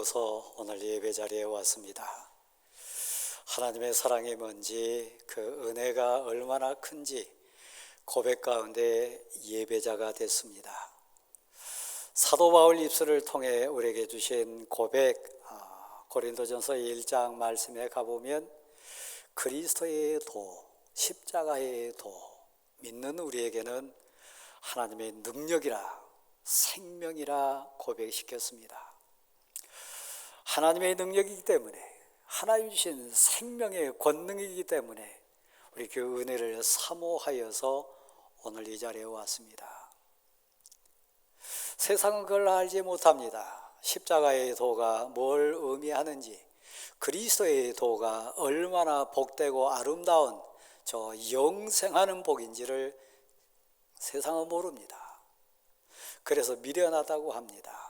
이루어서 오늘 예배 자리에 왔습니다. 하나님의 사랑이 뭔지, 그 은혜가 얼마나 큰지 고백 가운데 예배자가 됐습니다. 사도 바울 입술을 통해 우리에게 주신 고백, 고린도전서 1장 말씀에 가보면 그리스도의 도, 십자가의 도, 믿는 우리에게는 하나님의 능력이라, 생명이라 고백시켰습니다. 하나님의 능력이기 때문에, 하나님 주신 생명의 권능이기 때문에 우리 그 은혜를 사모하여서 오늘 이 자리에 왔습니다. 세상은 그걸 알지 못합니다. 십자가의 도가 뭘 의미하는지, 그리스도의 도가 얼마나 복되고 아름다운 저 영생하는 복인지를 세상은 모릅니다. 그래서 미련하다고 합니다.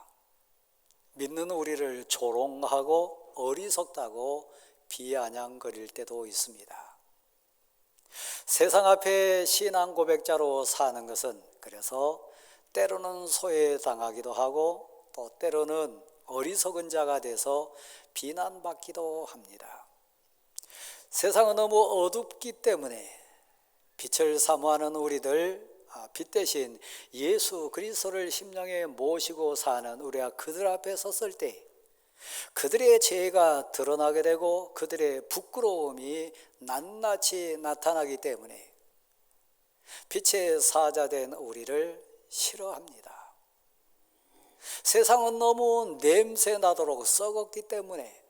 믿는 우리를 조롱하고 어리석다고 비아냥거릴 때도 있습니다. 세상 앞에 신앙 고백자로 사는 것은 그래서 때로는 소외당하기도 하고 또 때로는 어리석은 자가 돼서 비난받기도 합니다. 세상은 너무 어둡기 때문에 빛을 사모하는 우리들, 빛 대신 예수 그리스도를 심령에 모시고 사는 우리가 그들 앞에 섰을 때 그들의 죄가 드러나게 되고 그들의 부끄러움이 낱낱이 나타나기 때문에 빛의 사자된 우리를 싫어합니다. 세상은 너무 냄새 나도록 썩었기 때문에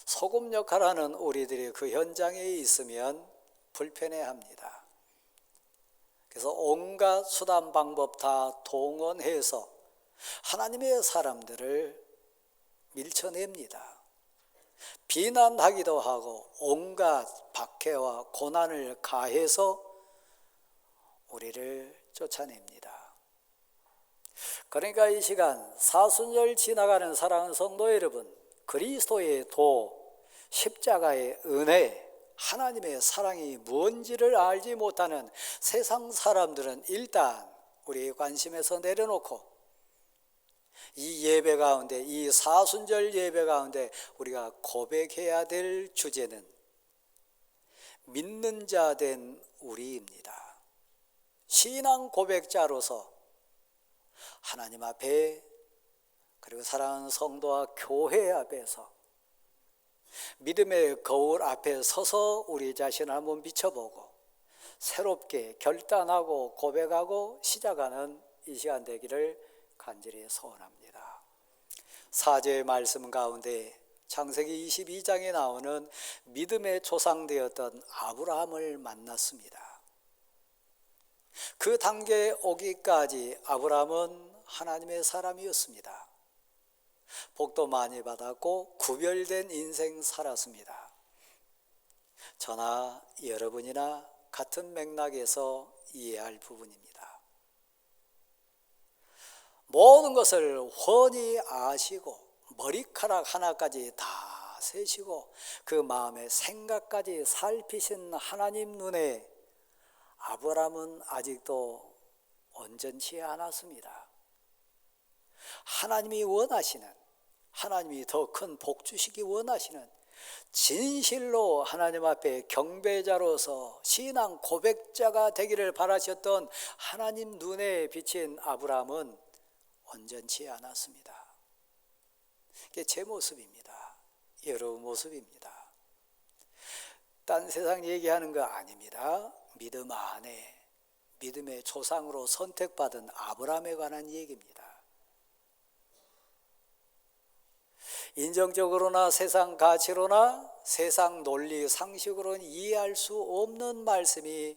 소금 역할하는 우리들이 그 현장에 있으면 불편해합니다. 그래서 온갖 수단 방법 다 동원해서 하나님의 사람들을 밀쳐냅니다. 비난하기도 하고 온갖 박해와 고난을 가해서 우리를 쫓아냅니다. 그러니까 이 시간 사순절 지나가는 사랑하는 성도 여러분, 그리스도의 도, 십자가의 은혜, 하나님의 사랑이 뭔지를 알지 못하는 세상 사람들은 일단 우리의 관심에서 내려놓고 이 예배 가운데, 이 사순절 예배 가운데 우리가 고백해야 될 주제는 믿는 자 된 우리입니다. 신앙 고백자로서 하나님 앞에, 그리고 사랑하는 성도와 교회 앞에서 믿음의 거울 앞에 서서 우리 자신을 한번 비춰보고 새롭게 결단하고 고백하고 시작하는 이 시간 되기를 간절히 소원합니다. 사제의 말씀 가운데 창세기 22장에 나오는 믿음의 조상 되었던 아브라함을 만났습니다. 그 단계에 오기까지 아브라함은 하나님의 사람이었습니다. 복도 많이 받았고 구별된 인생 살았습니다. 저나 여러분이나 같은 맥락에서 이해할 부분입니다. 모든 것을 훤히 아시고 머리카락 하나까지 다 세시고 그 마음의 생각까지 살피신 하나님 눈에 아브라함은 아직도 온전치 않았습니다. 하나님이 원하시는, 하나님이 더 큰 복 주시기 원하시는 진실로 하나님 앞에 경배자로서 신앙 고백자가 되기를 바라셨던 하나님 눈에 비친 아브라함은 온전치 않았습니다. 이게 제 모습입니다. 여러분 모습입니다. 딴 세상 얘기하는 거 아닙니다. 믿음 안에 믿음의 조상으로 선택받은 아브라함에 관한 얘기입니다. 인정적으로나 세상 가치로나 세상 논리 상식으로는 이해할 수 없는 말씀이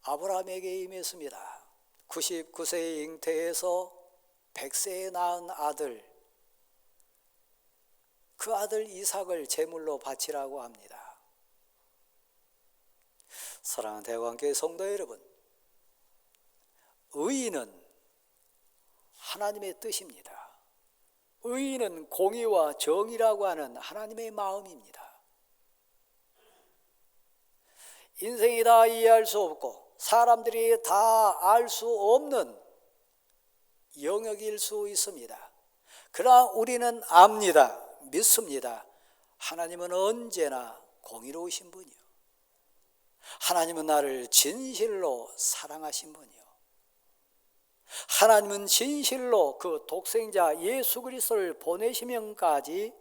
아브라함에게 임했습니다. 99세에 잉태해서 100세에 낳은 아들, 그 아들 이삭을 제물로 바치라고 합니다. 사랑하는 대관교회 성도 여러분, 의인은 하나님의 뜻입니다. 의인은 공의와 정의라고 하는 하나님의 마음입니다. 인생이 다 이해할 수 없고 사람들이 다 알 수 없는 영역일 수 있습니다. 그러나 우리는 압니다. 믿습니다. 하나님은 언제나 공의로우신 분이요. 하나님은 나를 진실로 사랑하신 분이요. 하나님은 진실로 그 독생자 예수 그리스도를 보내시면까지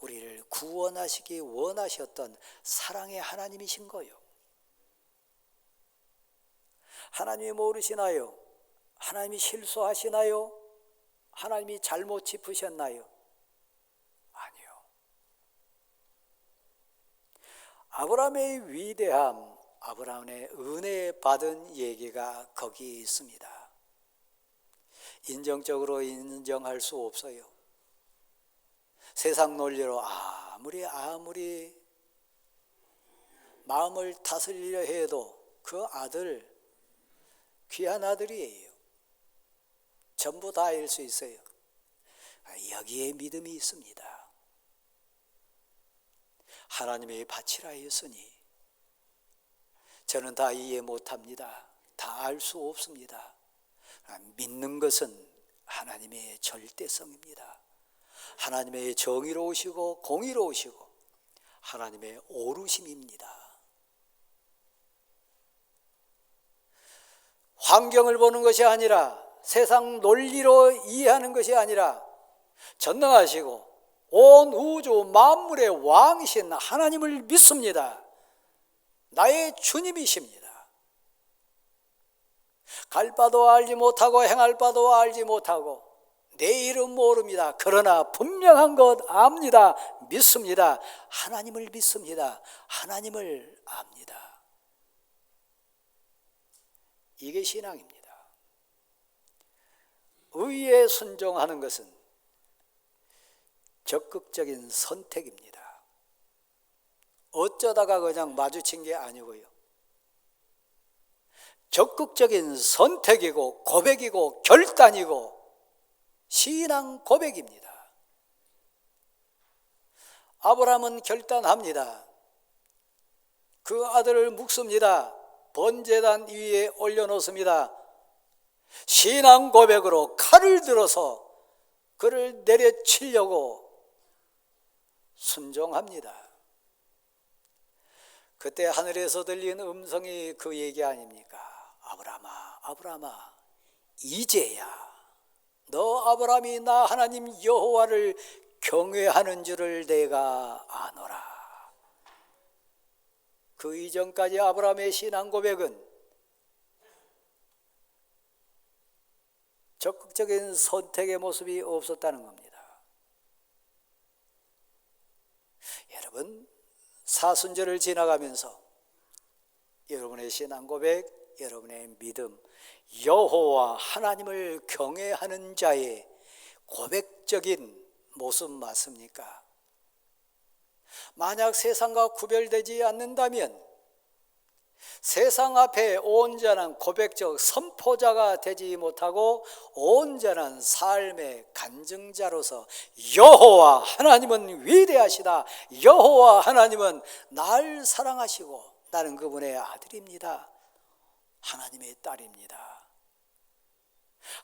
우리를 구원하시기 원하셨던 사랑의 하나님이신 거요. 하나님이 모르시나요? 하나님이 실수하시나요? 하나님이 잘못 짚으셨나요? 아니요. 아브라함의 위대함, 아브라함의 은혜 받은 얘기가 거기 있습니다. 인정적으로 인정할 수 없어요. 세상 논리로 아무리 마음을 다스리려 해도 그 아들 귀한 아들이에요. 전부 다일 수 있어요. 여기에 믿음이 있습니다. 하나님의 밭이라 했으니 저는 다 이해 못합니다. 다 알 수 없습니다. 믿는 것은 하나님의 절대성입니다. 하나님의 정의로우시고 공의로우시고 하나님의 오르심입니다. 환경을 보는 것이 아니라 세상 논리로 이해하는 것이 아니라 전능하시고 온 우주 만물의 왕이신 하나님을 믿습니다. 나의 주님이십니다. 갈 바도 알지 못하고 행할 바도 알지 못하고 내일은 모릅니다. 그러나 분명한 것 압니다. 믿습니다. 하나님을 믿습니다. 하나님을 압니다. 이게 신앙입니다. 의에 순종하는 것은 적극적인 선택입니다. 어쩌다가 그냥 마주친 게 아니고요. 적극적인 선택이고 고백이고 결단이고 신앙 고백입니다. 아브라함은 결단합니다. 그 아들을 묵습니다. 번제단 위에 올려놓습니다. 신앙 고백으로 칼을 들어서 그를 내려치려고 순종합니다. 그때 하늘에서 들린 음성이 그 얘기 아닙니까? 아브라함아, 아브라함아, 이제야 너 아브라함이 나 하나님 여호와를 경외하는 줄을 내가 아노라. 그 이전까지 아브라함의 신앙 고백은 적극적인 선택의 모습이 없었다는 겁니다. 여러분, 사순절을 지나가면서 여러분의 신앙 고백, 여러분의 믿음, 여호와 하나님을 경외하는 자의 고백적인 모습 맞습니까? 만약 세상과 구별되지 않는다면 세상 앞에 온전한 고백적 선포자가 되지 못하고 온전한 삶의 간증자로서 여호와 하나님은 위대하시다. 여호와 하나님은 날 사랑하시고 나는 그분의 아들입니다. 하나님의 딸입니다.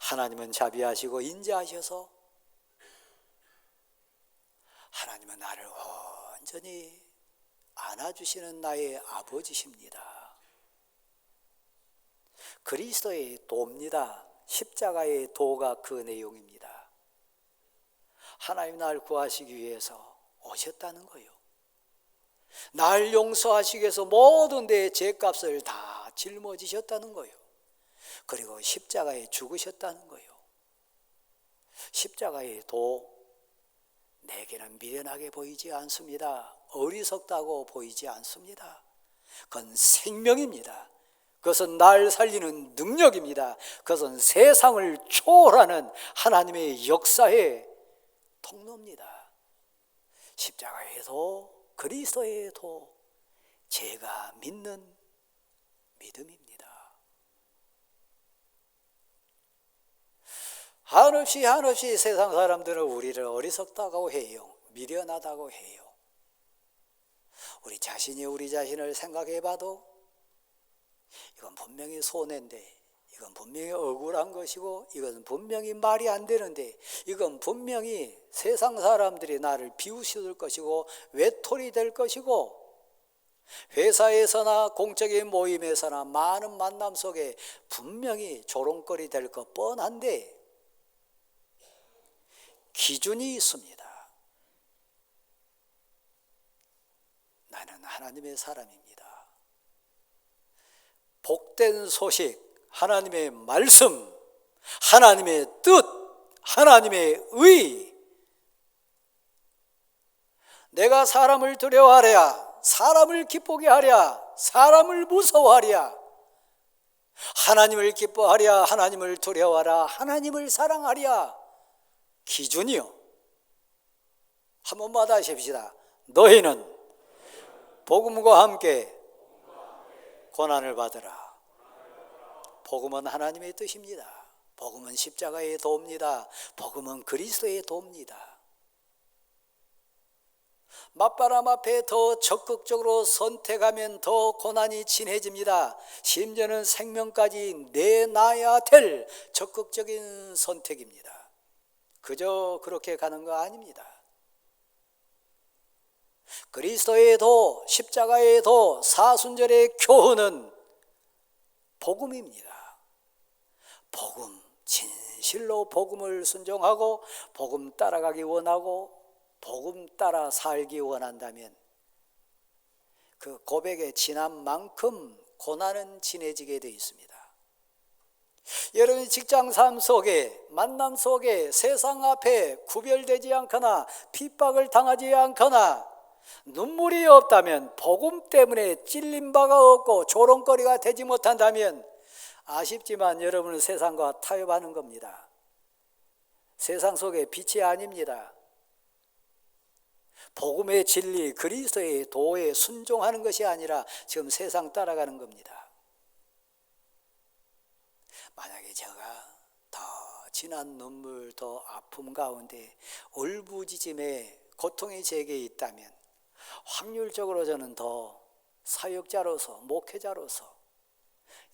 하나님은 자비하시고 인자하셔서 하나님은 나를 온전히 안아주시는 나의 아버지십니다. 그리스도의 도입니다. 십자가의 도가 그 내용입니다. 하나님 날 구하시기 위해서 오셨다는 거예요. 날 용서하시기 위해서 모든 내 죄값을 다 짊어지셨다는 거예요. 그리고 십자가에 죽으셨다는 거예요. 십자가의 도, 내게는 미련하게 보이지 않습니다. 어리석다고 보이지 않습니다. 그건 생명입니다. 그것은 날 살리는 능력입니다. 그것은 세상을 초월하는 하나님의 역사의 통로입니다. 십자가에도 그리스도에도 제가 믿는 믿음입니다. 한없이 세상 사람들은 우리를 어리석다고 해요. 미련하다고 해요. 우리 자신이 우리 자신을 생각해 봐도 이건 분명히 손해인데 이건 분명히 억울한 것이고 이건 분명히 말이 안 되는데 이건 분명히 세상 사람들이 나를 비웃을 것이고 외톨이 될 것이고 회사에서나 공적인 모임에서나 많은 만남 속에 분명히 조롱거리 될 것 뻔한데 기준이 있습니다. 나는 하나님의 사람입니다. 복된 소식, 하나님의 말씀, 하나님의 뜻, 하나님의 의. 내가 사람을 두려워하랴, 사람을 기쁘게 하랴, 사람을 무서워하랴, 하나님을 기뻐하랴, 하나님을 두려워하라, 하나님을 사랑하랴. 기준이요. 한 번만 다시 합시다. 너희는 복음과 함께 고난을 받으라. 복음은 하나님의 뜻입니다. 복음은 십자가의 도입니다. 복음은 그리스도의 도입니다. 맞바람 앞에 더 적극적으로 선택하면 더 고난이 진해집니다. 심지어는 생명까지 내놔야 될 적극적인 선택입니다. 그저 그렇게 가는 거 아닙니다. 그리스도의 도, 십자가의 도, 사순절의 교훈은 복음입니다. 복음, 진실로 복음을 순종하고 복음 따라가기 원하고 복음 따라 살기 원한다면 그 고백에 지난 만큼 고난은 진해지게 되어 있습니다. 여러분 직장 삶 속에 만남 속에 세상 앞에 구별되지 않거나 핍박을 당하지 않거나 눈물이 없다면 복음 때문에 찔린 바가 없고 조롱거리가 되지 못한다면 아쉽지만 여러분은 세상과 타협하는 겁니다. 세상 속에 빛이 아닙니다. 복음의 진리 그리스도의 도에 순종하는 것이 아니라 지금 세상 따라가는 겁니다. 만약에 제가 더 진한 눈물, 더 아픔 가운데 울부짖음에 고통이 제게 있다면 확률적으로 저는 더 사역자로서 목회자로서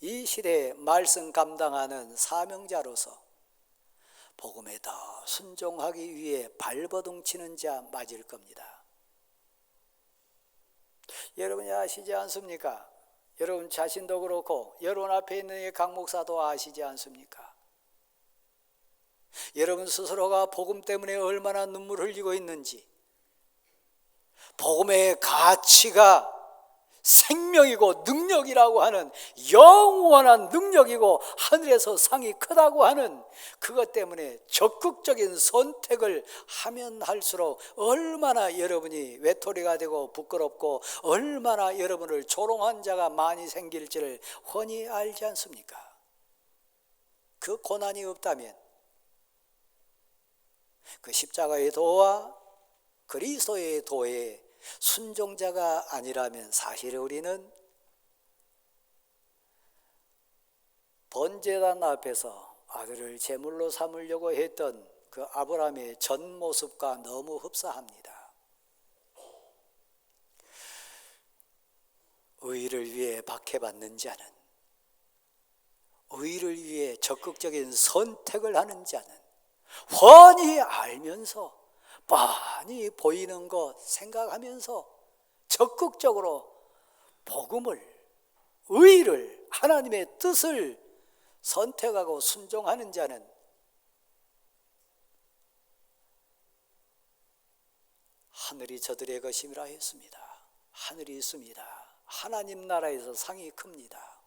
이 시대에 말씀 감당하는 사명자로서 복음에 더 순종하기 위해 발버둥 치는 자 맞을 겁니다. 여러분이 아시지 않습니까? 여러분 자신도 그렇고 여러분 앞에 있는 강 목사도 아시지 않습니까? 여러분 스스로가 복음 때문에 얼마나 눈물 흘리고 있는지, 복음의 가치가 생명이고 능력이라고 하는 영원한 능력이고 하늘에서 상이 크다고 하는 그것 때문에 적극적인 선택을 하면 할수록 얼마나 여러분이 외톨이가 되고 부끄럽고 얼마나 여러분을 조롱한 자가 많이 생길지를 훤히 알지 않습니까? 그 고난이 없다면 그 십자가의 도와 그리스도의 도에 순종자가 아니라면 사실 우리는 번제단 앞에서 아들을 제물로 삼으려고 했던 그 아브라함의 전 모습과 너무 흡사합니다. 의를 위해 박해받는 자는, 의를 위해 적극적인 선택을 하는 자는 훤히 알면서 뻔히 보이는 것 생각하면서 적극적으로 복음을, 의를, 하나님의 뜻을 선택하고 순종하는 자는 하늘이 저들의 것임이라 했습니다. 하늘이 있습니다. 하나님 나라에서 상이 큽니다.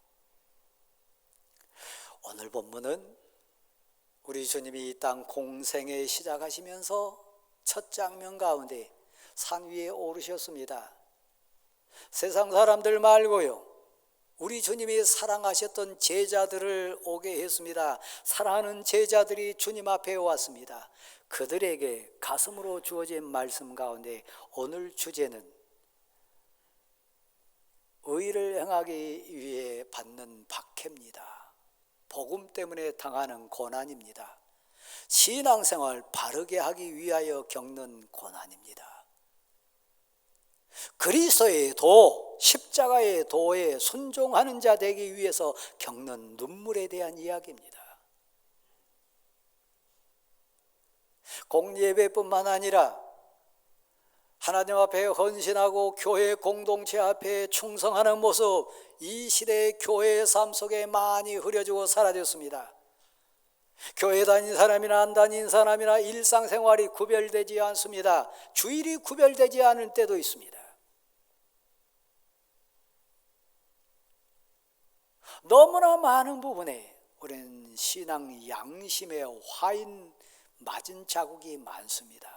오늘 본문은 우리 주님이 이 땅 공생애 시작하시면서 첫 장면 가운데 산 위에 오르셨습니다. 세상 사람들 말고요, 우리 주님이 사랑하셨던 제자들을 오게 했습니다. 사랑하는 제자들이 주님 앞에 왔습니다. 그들에게 가슴으로 주어진 말씀 가운데 오늘 주제는 의를 행하기 위해 받는 박해입니다. 복음 때문에 당하는 고난입니다. 신앙생활 바르게 하기 위하여 겪는 고난입니다. 그리스도의 도, 십자가의 도에 순종하는 자 되기 위해서 겪는 눈물에 대한 이야기입니다. 공예배뿐만 아니라 하나님 앞에 헌신하고 교회 공동체 앞에 충성하는 모습, 이 시대의 교회의 삶 속에 많이 흐려지고 사라졌습니다. 교회 다닌 사람이나 안 다닌 사람이나 일상생활이 구별되지 않습니다. 주일이 구별되지 않을 때도 있습니다. 너무나 많은 부분에 우리는 신앙 양심의 화인 맞은 자국이 많습니다.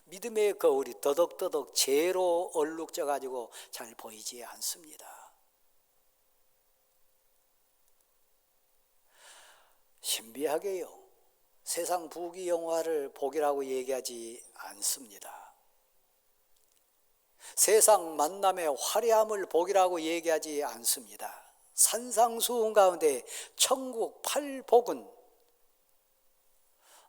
믿음의 거울이 더덕더덕 죄로 얼룩져 가지고 잘 보이지 않습니다. 신비하게요, 세상 부귀 영화를 복이라고 얘기하지 않습니다. 세상 만남의 화려함을 복이라고 얘기하지 않습니다. 산상수훈 가운데 천국 팔복은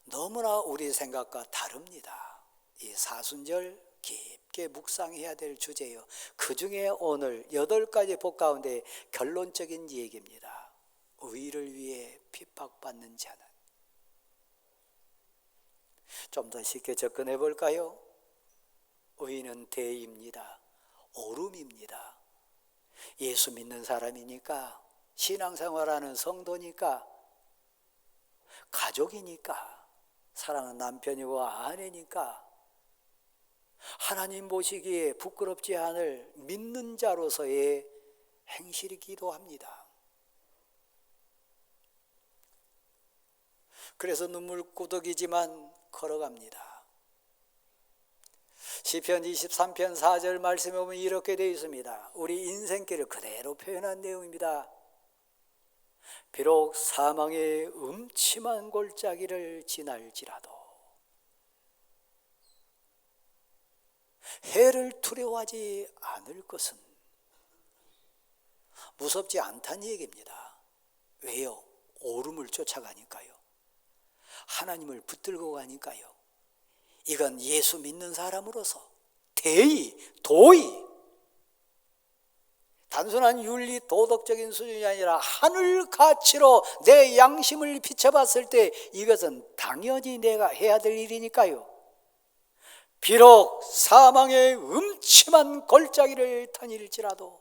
너무나 우리 생각과 다릅니다. 이 사순절 깊게 묵상해야 될 주제예요. 그 중에 오늘 8가지 복 가운데 결론적인 얘기입니다. 의를 위해 핍박받는 자는. 좀 더 쉽게 접근해 볼까요? 의는 대의입니다. 오름입니다. 예수 믿는 사람이니까, 신앙생활하는 성도니까, 가족이니까, 사랑하는 남편이고 아내니까 하나님 보시기에 부끄럽지 않을 믿는 자로서의 행실이기도 합니다. 그래서 눈물구덕이지만 걸어갑니다. 시편 23편 4절 말씀에 보면 이렇게 되어 있습니다. 우리 인생길을 그대로 표현한 내용입니다. 비록 사망의 음침한 골짜기를 지날지라도 해를 두려워하지 않을 것은, 무섭지 않다는 얘기입니다. 왜요? 오름을 쫓아가니까요. 하나님을 붙들고 가니까요. 이건 예수 믿는 사람으로서 대의, 도의, 단순한 윤리 도덕적인 수준이 아니라 하늘 가치로 내 양심을 비춰봤을 때 이것은 당연히 내가 해야 될 일이니까요. 비록 사망의 음침한 골짜기를 다닐지라도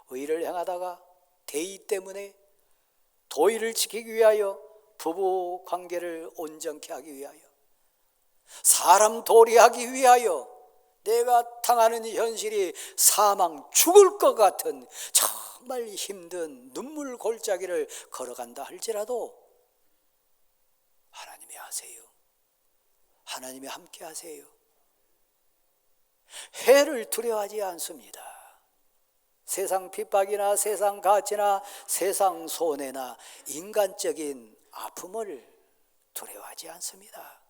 의를 행하다가 대의 때문에 도의를 지키기 위하여, 부부 관계를 온전케 하기 위하여, 사람 도리하기 위하여 내가 당하는 현실이 사망, 죽을 것 같은 정말 힘든 눈물 골짜기를 걸어간다 할지라도 하나님이 하세요. 하나님이 함께 하세요. 해를 두려워하지 않습니다. 세상 핍박이나 세상 가치나 세상 손해나 인간적인 아픔을 두려워하지 않습니다.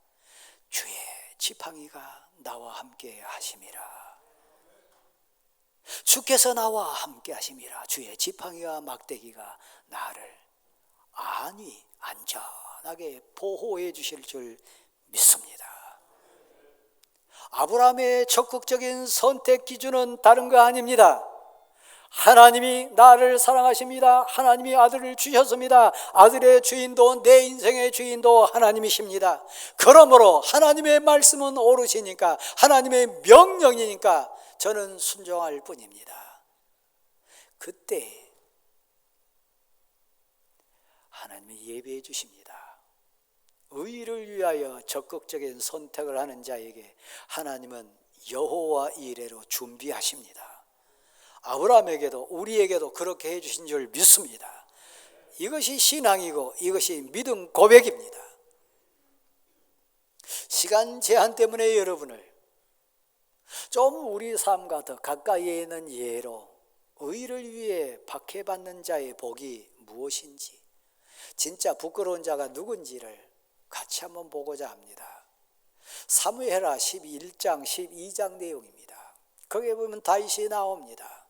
주의 지팡이가 나와 함께 하심이라. 주께서 나와 함께 하심이라. 주의 지팡이와 막대기가 나를 안위 안전하게 보호해 주실 줄 믿습니다. 아브라함의 적극적인 선택 기준은 다른 거 아닙니다. 하나님이 나를 사랑하십니다. 하나님이 아들을 주셨습니다. 아들의 주인도 내 인생의 주인도 하나님이십니다. 그러므로 하나님의 말씀은 옳으시니까, 하나님의 명령이니까 저는 순종할 뿐입니다. 그때 하나님이 예비해 주십니다. 의를 위하여 적극적인 선택을 하는 자에게 하나님은 여호와 이레로 준비하십니다. 아브라함에게도 우리에게도 그렇게 해주신 줄 믿습니다. 이것이 신앙이고 이것이 믿음 고백입니다. 시간 제한 때문에 여러분을 좀 우리 삶과 더 가까이에 있는 예로 의를 위해 박해받는 자의 복이 무엇인지, 진짜 부끄러운 자가 누군지를 같이 한번 보고자 합니다. 사무엘하 11장 12장 내용입니다. 거기에 보면 다윗이 나옵니다.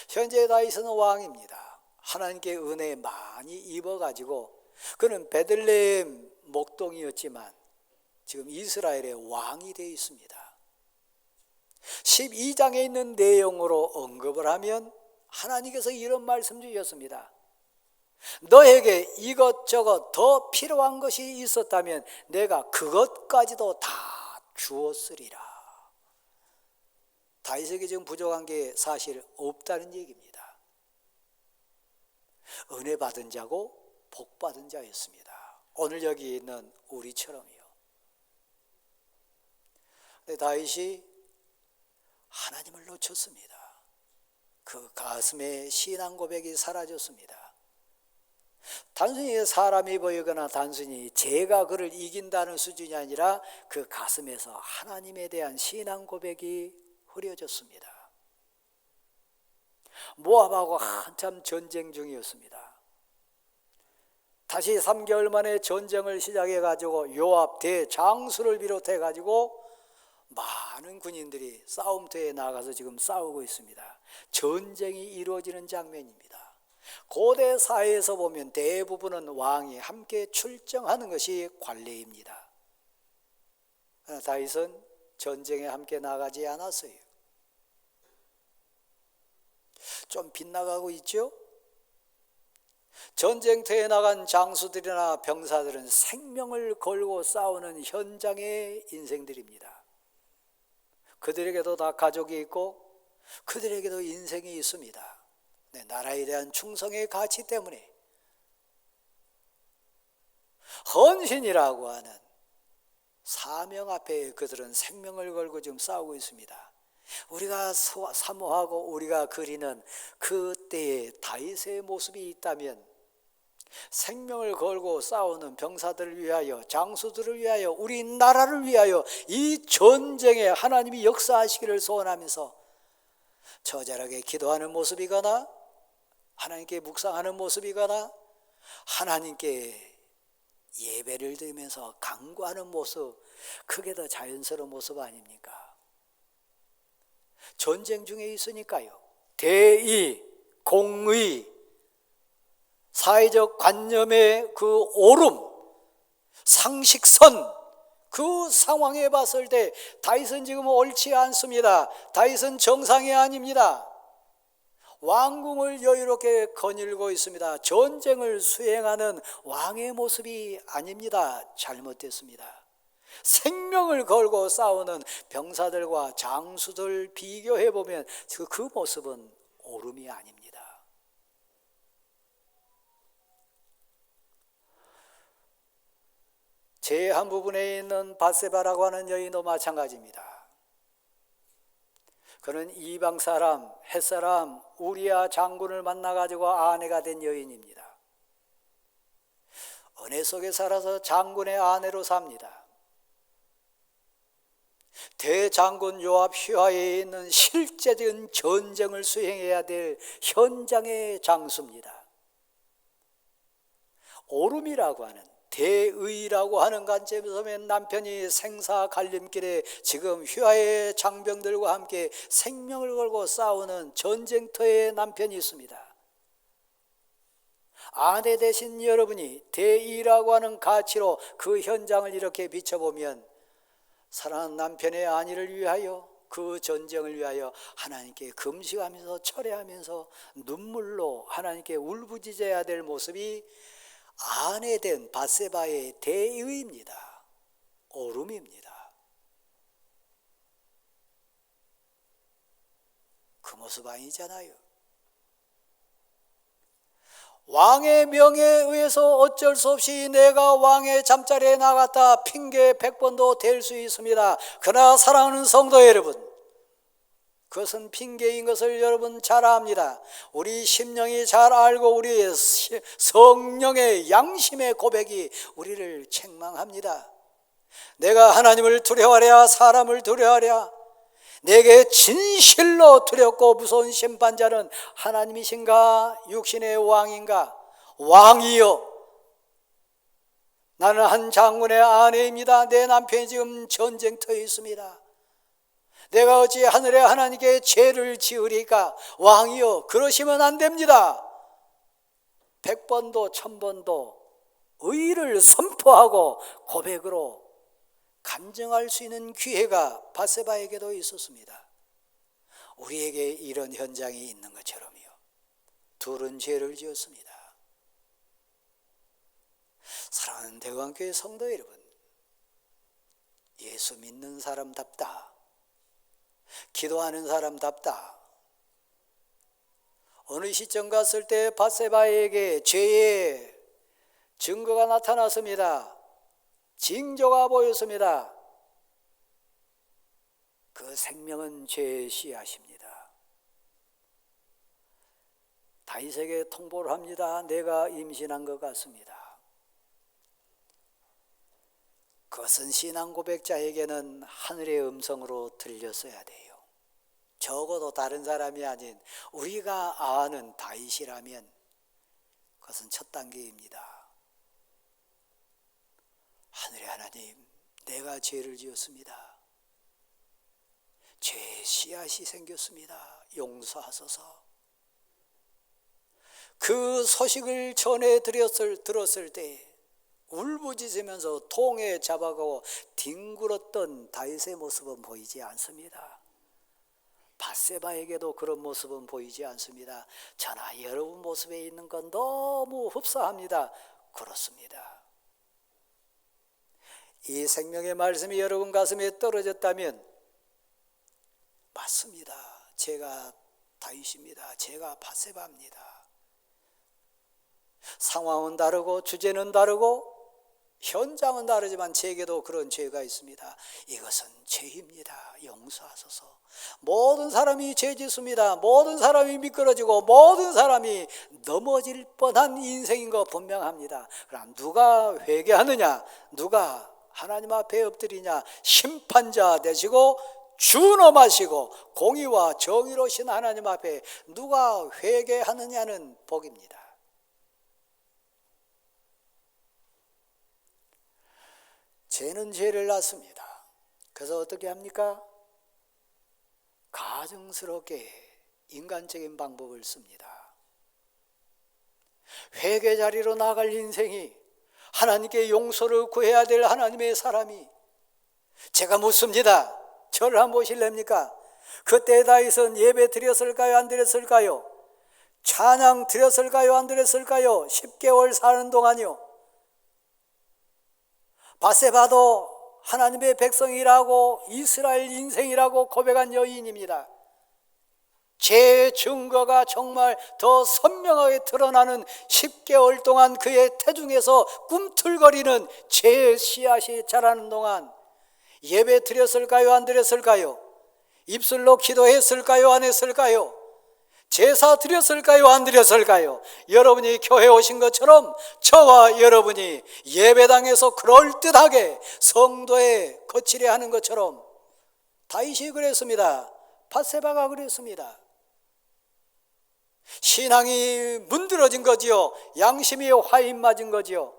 현재 다윗은 왕입니다. 하나님께 은혜 많이 입어가지고 그는 베들레헴 목동이었지만 지금 이스라엘의 왕이 되어 있습니다. 12장에 있는 내용으로 언급을 하면 하나님께서 이런 말씀 주셨습니다. 너에게 이것저것 더 필요한 것이 있었다면 내가 그것까지도 다 주었으리라. 다윗에게 지금 부족한 게 사실 없다는 얘기입니다. 은혜 받은 자고 복 받은 자였습니다. 오늘 여기 있는 우리처럼요. 근데 다윗이 하나님을 놓쳤습니다. 그 가슴에 신앙 고백이 사라졌습니다. 단순히 사람이 보이거나 단순히 제가 그를 이긴다는 수준이 아니라 그 가슴에서 하나님에 대한 신앙 고백이 흐려졌습니다. 모압하고 한참 전쟁 중이었습니다. 다시 3개월 만에 전쟁을 시작해가지고 요압 대장수를 비롯해가지고 많은 군인들이 싸움터에 나가서 지금 싸우고 있습니다. 전쟁이 이루어지는 장면입니다. 고대 사회에서 보면 대부분은 왕이 함께 출정하는 것이 관례입니다. 그러나 다윗은 전쟁에 함께 나가지 않았어요. 좀 빗나가고 있죠? 전쟁터에 나간 장수들이나 병사들은 생명을 걸고 싸우는 현장의 인생들입니다. 그들에게도 다 가족이 있고 그들에게도 인생이 있습니다. 네, 나라에 대한 충성의 가치 때문에 헌신이라고 하는 사명 앞에 그들은 생명을 걸고 지금 싸우고 있습니다. 우리가 사모하고 우리가 그리는 그때의 다윗의 모습이 있다면 생명을 걸고 싸우는 병사들을 위하여, 장수들을 위하여, 우리 나라를 위하여 이 전쟁에 하나님이 역사하시기를 소원하면서 처절하게 기도하는 모습이거나 하나님께 묵상하는 모습이거나 하나님께 예배를 드리면서 간구하는 모습, 그게 더 자연스러운 모습 아닙니까? 전쟁 중에 있으니까요. 대의, 공의, 사회적 관념의 그 오름, 상식선, 그 상황에 봤을 때 다윗은 지금 옳지 않습니다. 다윗은 정상이 아닙니다. 왕궁을 여유롭게 거닐고 있습니다. 전쟁을 수행하는 왕의 모습이 아닙니다. 잘못됐습니다. 생명을 걸고 싸우는 병사들과 장수들 비교해보면 그 모습은 옳음이 아닙니다. 제 한 부분에 있는 밧세바라고 하는 여인도 마찬가지입니다. 그는 이방 사람, 햇사람 우리아 장군을 만나가지고 아내가 된 여인입니다. 은혜 속에 살아서 장군의 아내로 삽니다. 대장군 요압 휘하에 있는 실제적인 전쟁을 수행해야 될 현장의 장수입니다. 오름이라고 하는, 대의라고 하는 관점에서 보면 남편이 생사 갈림길에 지금 휘하의 장병들과 함께 생명을 걸고 싸우는 전쟁터에 남편이 있습니다. 아내 되신 여러분이 대의라고 하는 가치로 그 현장을 이렇게 비춰보면 사랑하는 남편의 안위를 위하여, 그 전쟁을 위하여 하나님께 금식하면서 철회하면서 눈물로 하나님께 울부짖어야 될 모습이 아내 된 밧세바의 대의입니다. 오름입니다. 그 모습 아니잖아요. 왕의 명예에 의해서 어쩔 수 없이 내가 왕의 잠자리에 나갔다 핑계 100번도 될 수 있습니다. 그러나 사랑하는 성도 여러분, 그것은 핑계인 것을 여러분 잘 압니다. 우리 심령이 잘 알고 우리의 성령의 양심의 고백이 우리를 책망합니다. 내가 하나님을 두려워하랴 사람을 두려워하랴. 내게 진실로 두렵고 무서운 심판자는 하나님이신가 육신의 왕인가? 왕이요, 나는 한 장군의 아내입니다. 내 남편이 지금 전쟁터에 있습니다. 내가 어찌 하늘의 하나님께 죄를 지으리까? 왕이요, 그러시면 안 됩니다. 100번도 1000번도 의를 선포하고 고백으로 간증할 수 있는 기회가 밧세바에게도 있었습니다. 우리에게 이런 현장이 있는 것처럼요. 둘은 죄를 지었습니다. 사랑하는 대광교회 성도 여러분, 예수 믿는 사람답다, 기도하는 사람답다. 어느 시점 갔을 때 밧세바에게 죄의 증거가 나타났습니다. 징조가 보였습니다. 그 생명은 죄의 씨앗입니다. 다윗에게 통보를 합니다. 내가 임신한 것 같습니다. 그것은 신앙 고백자에게는 하늘의 음성으로 들렸어야 돼요. 적어도 다른 사람이 아닌 우리가 아는 다윗이라면 그것은 첫 단계입니다. 하늘의 하나님, 내가 죄를 지었습니다. 죄의 씨앗이 생겼습니다. 용서하소서. 그 소식을 전해 들었을 때 울부짖으면서 통에 잡아가고 뒹굴었던 다윗의 모습은 보이지 않습니다. 밧세바에게도 그런 모습은 보이지 않습니다. 저나 여러분 모습에 있는 건 너무 흡사합니다. 그렇습니다. 이 생명의 말씀이 여러분 가슴에 떨어졌다면 맞습니다. 제가 다윗입니다. 제가 밧세바입니다. 상황은 다르고 주제는 다르고 현장은 다르지만 제게도 그런 죄가 있습니다. 이것은 죄입니다. 용서하소서. 모든 사람이 죄 짓습니다. 모든 사람이 미끄러지고 모든 사람이 넘어질 뻔한 인생인 거 분명합니다. 그럼 누가 회개하느냐, 누가 하나님 앞에 엎드리냐, 심판자 되시고 준엄하시고 공의와 정의로신 하나님 앞에 누가 회개하느냐는 복입니다. 죄는 죄를 낳습니다. 그래서 어떻게 합니까? 가증스럽게 인간적인 방법을 씁니다. 회개 자리로 나갈 인생이 하나님께 용서를 구해야 될 하나님의 사람이, 제가 묻습니다. 저를 한번 보실랍니까? 그때 다윗은 예배 드렸을까요? 안 드렸을까요? 찬양 드렸을까요? 안 드렸을까요? 10개월 사는 동안요. 밧세바도 하나님의 백성이라고 이스라엘 인생이라고 고백한 여인입니다. 죄의 증거가 정말 더 선명하게 드러나는 10개월 동안 그의 태중에서 꿈틀거리는 죄의 씨앗이 자라는 동안 예배 드렸을까요? 안 드렸을까요? 입술로 기도했을까요? 안 했을까요? 제사 드렸을까요? 안 드렸을까요? 여러분이 교회 오신 것처럼 저와 여러분이 예배당에서 그럴듯하게 성도에 거치려 하는 것처럼 다윗이 그랬습니다. 밧세바가 그랬습니다. 신앙이 문드러진 거지요. 양심이 화인 맞은 거지요.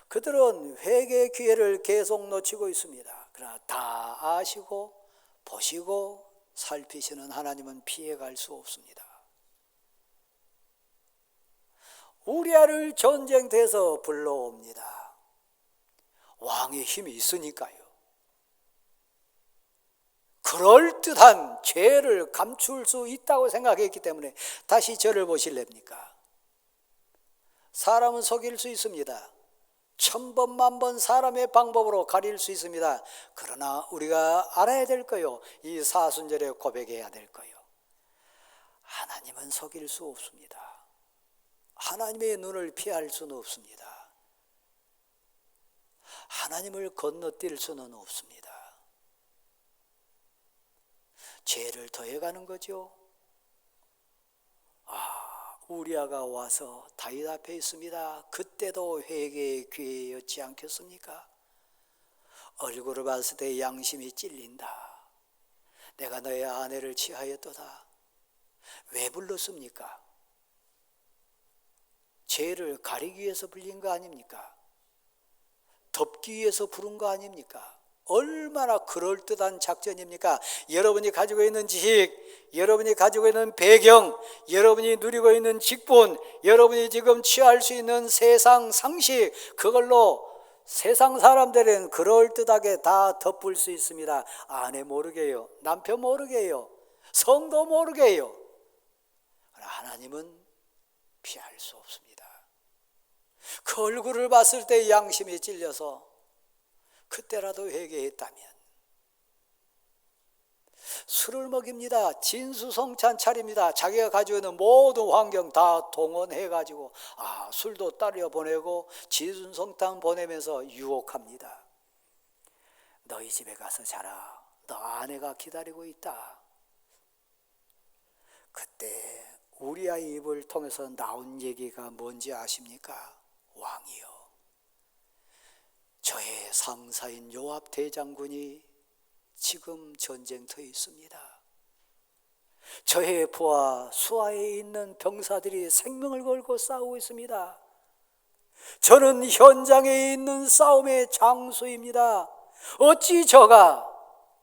그들은 회개의 기회를 계속 놓치고 있습니다. 그러나 다 아시고 보시고 살피시는 하나님은 피해갈 수 없습니다. 우리아를 전쟁터에서 불러옵니다. 왕의 힘이 있으니까요. 그럴듯한 죄를 감출 수 있다고 생각했기 때문에 다시 저를 보실랍니까? 사람은 속일 수 있습니다. 1000번 만번 사람의 방법으로 가릴 수 있습니다. 그러나 우리가 알아야 될 거요, 이 사순절에 고백해야 될 거요, 하나님은 속일 수 없습니다. 하나님의 눈을 피할 수는 없습니다. 하나님을 건너뛸 수는 없습니다. 죄를 더해가는 거죠. 우리아가 와서 다윗 앞에 있습니다. 그때도 회개의 기회였지 않겠습니까? 얼굴을 봤을 때 양심이 찔린다. 내가 너의 아내를 취하였도다. 왜 불렀습니까? 죄를 가리기 위해서 불린 거 아닙니까? 덮기 위해서 부른 거 아닙니까? 얼마나 그럴듯한 작전입니까? 여러분이 가지고 있는 지식, 여러분이 가지고 있는 배경, 여러분이 누리고 있는 직분, 여러분이 지금 취할 수 있는 세상 상식, 그걸로 세상 사람들은 그럴듯하게 다 덮을 수 있습니다. 아내 모르게요, 남편 모르게요, 성도 모르게요. 그러나 하나님은 피할 수 없습니다. 그 얼굴을 봤을 때 양심이 찔려서 그때라도 회개했다면 술을 먹입니다. 진수성찬 차립니다. 자기가 가지고 있는 모든 환경 다 동원해가지고 술도 따려 보내고 진수성찬 보내면서 유혹합니다. 너희 집에 가서 자라. 너 아내가 기다리고 있다. 그때 우리아의 입을 통해서 나온 얘기가 뭔지 아십니까? 왕이요, 저의 상사인 요압 대장군이 지금 전쟁터에 있습니다. 저의 부하 수하에 있는 병사들이 생명을 걸고 싸우고 있습니다. 저는 현장에 있는 싸움의 장수입니다. 어찌 저가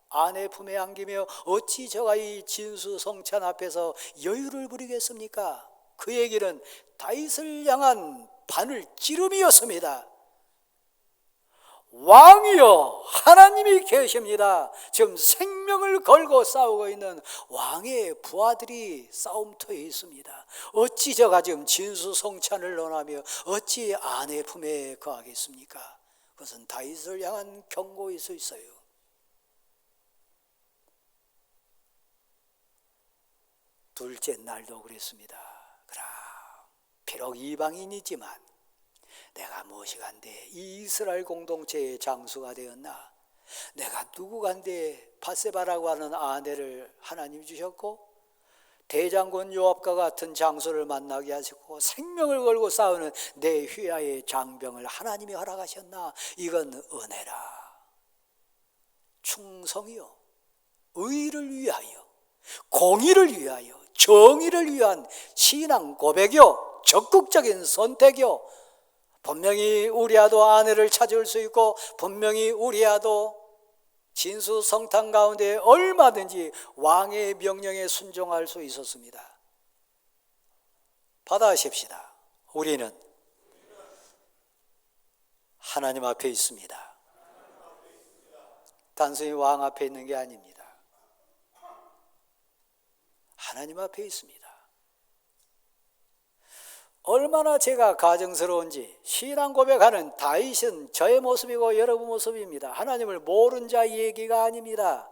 아내 품에 안기며 어찌 저가 이 진수성찬 앞에서 여유를 부리겠습니까? 그 얘기는 다윗을 향한 바늘 찌름이었습니다. 왕이여, 하나님이 계십니다. 지금 생명을 걸고 싸우고 있는 왕의 부하들이 싸움터에 있습니다. 어찌 저가 지금 진수성찬을 논하며 어찌 아내 품에 거하겠습니까? 그것은 다윗을 향한 경고일 수 있어요. 둘째 날도 그랬습니다. 그러나 비록 이방인이지만 내가 무엇이간데 이 이스라엘 공동체의 장수가 되었나? 내가 누구간데 밧세바라고 하는 아내를 하나님 주셨고 대장군 요압과 같은 장수를 만나게 하시고 생명을 걸고 싸우는 내 휘하의 장병을 하나님이 허락하셨나? 이건 은혜라. 충성이요, 의를 위하여, 공의를 위하여, 정의를 위한 신앙 고백이요, 적극적인 선택이요. 분명히 우리아도 아내를 찾을 수 있고 분명히 우리아도 진수성탄 가운데 얼마든지 왕의 명령에 순종할 수 있었습니다. 받아하십시다. 우리는 하나님 앞에 있습니다. 단순히 왕 앞에 있는 게 아닙니다. 하나님 앞에 있습니다. 얼마나 제가 가증스러운지 신앙 고백하는 다윗은 저의 모습이고 여러분 모습입니다. 하나님을 모른 자 얘기가 아닙니다.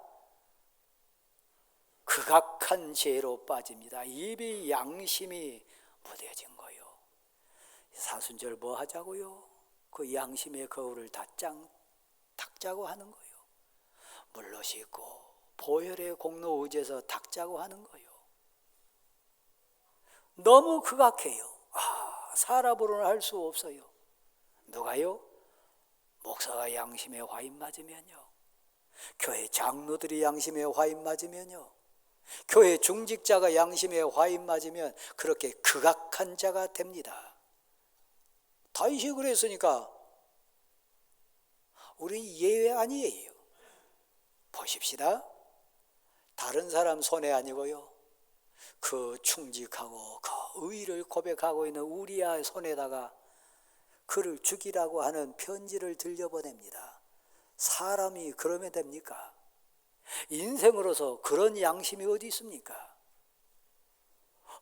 극악한 죄로 빠집니다. 입이 양심이 무뎌진 거요. 사순절 뭐 하자고요? 그 양심의 거울을 닦자고 하는 거요. 물로 씻고 보혈의 공로 의지해서 닦자고 하는 거요. 너무 극악해요. 사람으로는 할 수 없어요. 누가요? 목사가 양심에 화인 맞으면요, 교회 장로들이 양심에 화인 맞으면요, 교회 중직자가 양심에 화인 맞으면 그렇게 극악한 자가 됩니다. 다윗이 그랬으니까 우리 예외 아니에요. 보십시다. 다른 사람 손해 아니고요, 그 충직하고 그 의를 고백하고 있는 우리아의 손에다가 그를 죽이라고 하는 편지를 들려보냅니다. 사람이 그러면 됩니까? 인생으로서 그런 양심이 어디 있습니까?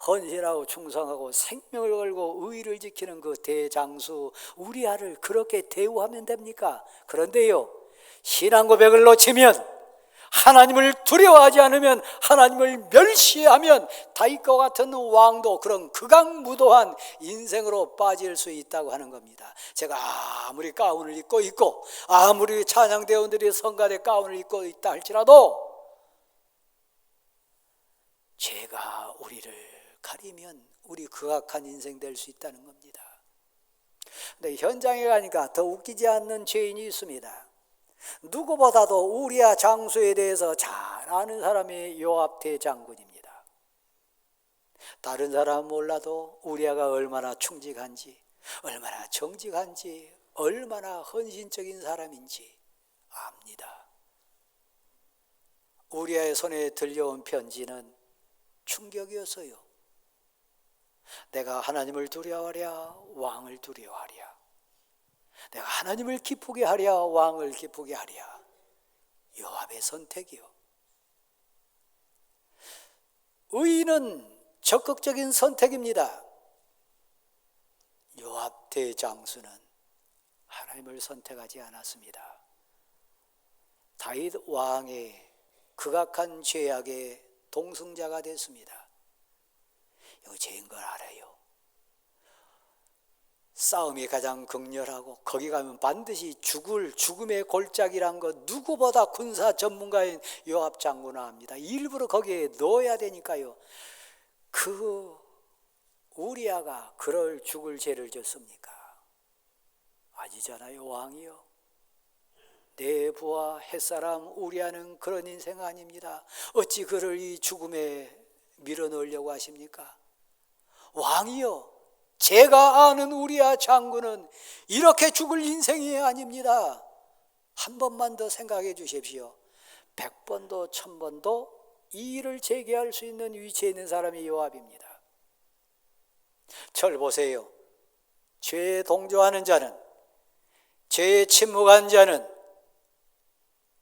헌신하고 충성하고 생명을 걸고 의를 지키는 그 대장수 우리아를 그렇게 대우하면 됩니까? 그런데요, 신앙 고백을 놓치면, 하나님을 두려워하지 않으면, 하나님을 멸시하면 다윗과 같은 왕도 그런 극악무도한 인생으로 빠질 수 있다고 하는 겁니다. 제가 아무리 가운을 입고 있고 아무리 찬양대원들이 성가대 가운을 입고 있다 할지라도 죄가 우리를 가리면 우리 극악한 인생 될 수 있다는 겁니다. 근데 현장에 가니까 더 웃기지 않는 죄인이 있습니다. 누구보다도 우리아 장수에 대해서 잘 아는 사람이 요압 대장군입니다. 다른 사람은 몰라도 우리아가 얼마나 충직한지, 얼마나 정직한지, 얼마나 헌신적인 사람인지 압니다. 우리아의 손에 들려온 편지는 충격이었어요. 내가 하나님을 두려워하랴, 왕을 두려워하랴. 내가 하나님을 기쁘게 하랴 왕을 기쁘게 하랴. 요압의 선택이요. 의인은 적극적인 선택입니다. 요압 대장수는 하나님을 선택하지 않았습니다. 다윗 왕의 극악한 죄악의 동승자가 됐습니다. 이거 죄인 걸 알아요. 싸움이 가장 극렬하고 거기 가면 반드시 죽음의 골짜기란 거 누구보다 군사 전문가인 요압 장군은 압니다. 일부러 거기에 넣어야 되니까요. 그 우리아가 그럴 죽을 죄를 졌습니까? 아니잖아요. 왕이요. 내 부하 햇사람 우리아는 그런 인생 아닙니다. 어찌 그를 이 죽음에 밀어넣으려고 하십니까? 왕이요. 제가 아는 우리아 장군은 이렇게 죽을 인생이 아닙니다. 한 번만 더 생각해 주십시오. 100번도 1000번도 이 일을 재개할 수 있는 위치에 있는 사람이 요압입니다. 절 보세요. 죄에 동조하는 자는, 죄에 침묵한 자는,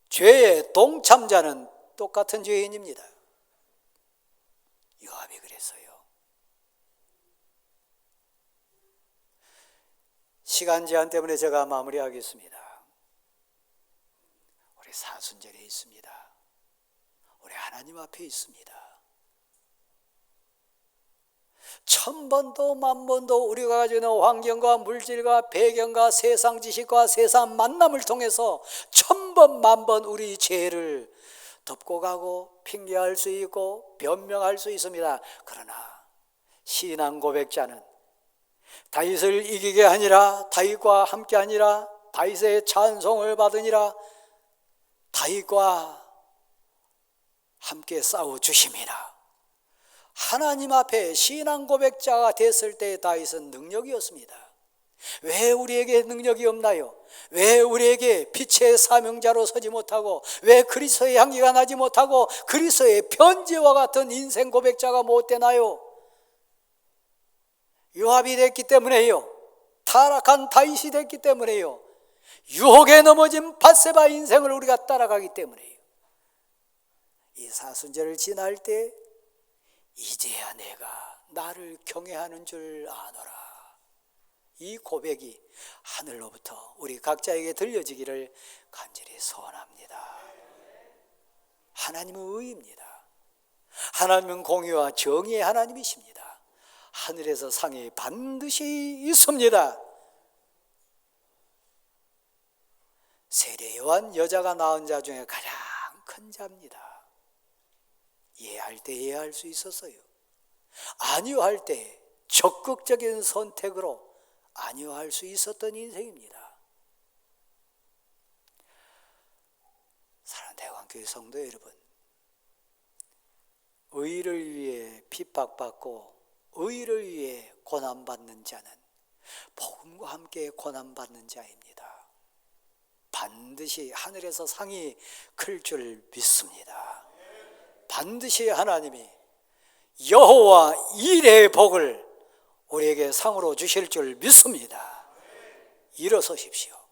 죄의 동참자는 똑같은 죄인입니다. 요압이 그랬어요. 시간 제한 때문에 제가 마무리하겠습니다. 우리 사순절에 있습니다. 우리 하나님 앞에 있습니다. 1000번도 10,000번도 우리가 가지고 있는 환경과 물질과 배경과 세상 지식과 세상 만남을 통해서 1000번 10,000번 우리 죄를 덮고 가고 핑계할 수 있고 변명할 수 있습니다. 그러나 신앙 고백자는 다윗을 이기게 하니라, 다윗과 함께 하니라, 다윗의 찬송을 받으니라, 다윗과 함께 싸워주심이라. 하나님 앞에 신앙 고백자가 됐을 때 다윗은 능력이었습니다. 왜 우리에게 능력이 없나요? 왜 우리에게 빛의 사명자로 서지 못하고, 왜 그리스도의 향기가 나지 못하고 그리스도의 편지와 같은 인생 고백자가 못 되나요? 요압이 됐기 때문에요. 타락한 다윗이 됐기 때문에요. 유혹에 넘어진 밧세바 인생을 우리가 따라가기 때문에요. 이 사순절을 지날 때 이제야 내가 나를 경외하는 줄 아노라. 이 고백이 하늘로부터 우리 각자에게 들려지기를 간절히 소원합니다. 하나님은 의입니다. 하나님은 공의와 정의의 하나님이십니다. 하늘에서 상이 반드시 있습니다. 세례 요한 여자가 낳은 자 중에 가장 큰 자입니다. 이해할 때 이해할 수 있었어요. 아니요 할 때 적극적인 선택으로 아니요 할 수 있었던 인생입니다. 사랑하는 대광교회 성도 여러분, 의를 위해 핍박받고 의를 위해 고난받는 자는 복음과 함께 고난받는 자입니다. 반드시 하늘에서 상이 클 줄 믿습니다. 반드시 하나님이 여호와 일의 복을 우리에게 상으로 주실 줄 믿습니다. 일어서십시오.